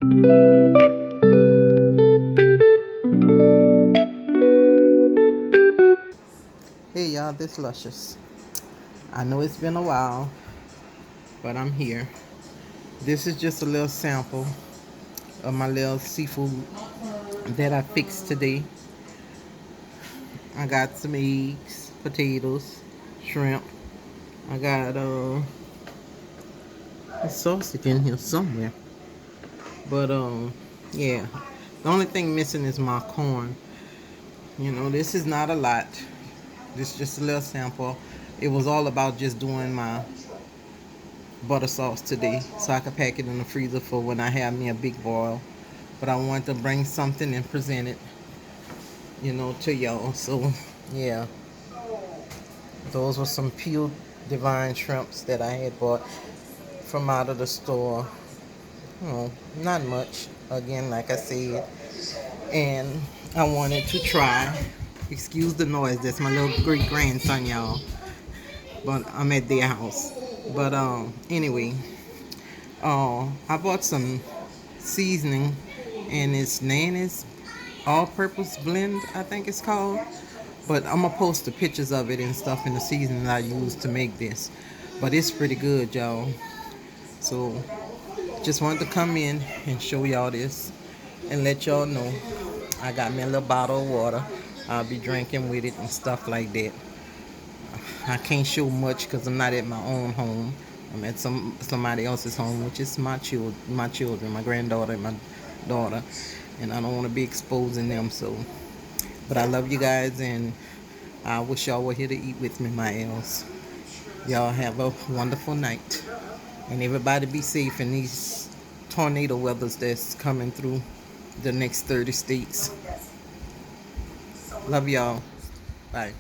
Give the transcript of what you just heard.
Hey y'all, this Luscious. I know it's been a while, but I'm here. This is just a little sample of my little seafood that I fixed today. I got some eggs, potatoes, shrimp. I got a sausage in here somewhere. But yeah. The only thing missing is my corn. This is not a lot. This is just a little sample. It was all about just doing my butter sauce today so I could pack it in the freezer for when I have me a big boil. But I wanted to bring something and present it, to y'all. So yeah, those were some peeled devine shrimps that I had bought from out of the store. Not much. Again, like I said, and I wanted to try. Excuse the noise. That's my little great grandson, y'all. But I'm at their house. But anyway, I bought some seasoning, and it's Nanny's all-purpose blend, I think it's called. But I'm gonna post the pictures of it and stuff in the seasoning I used to make this. But it's pretty good, y'all. So just wanted to come in and show y'all this and let y'all know I got me a little bottle of water. I'll be drinking with it and stuff like that. I can't show much because I'm not at my own home. I'm at somebody else's home, which is my children, my granddaughter and my daughter, and I don't want to be exposing them. So, but I love you guys, and I wish y'all were here to eat with me, my elves. Y'all have a wonderful night, and everybody be safe in these tornado weathers that's coming through the next 30 states. Love y'all. Bye.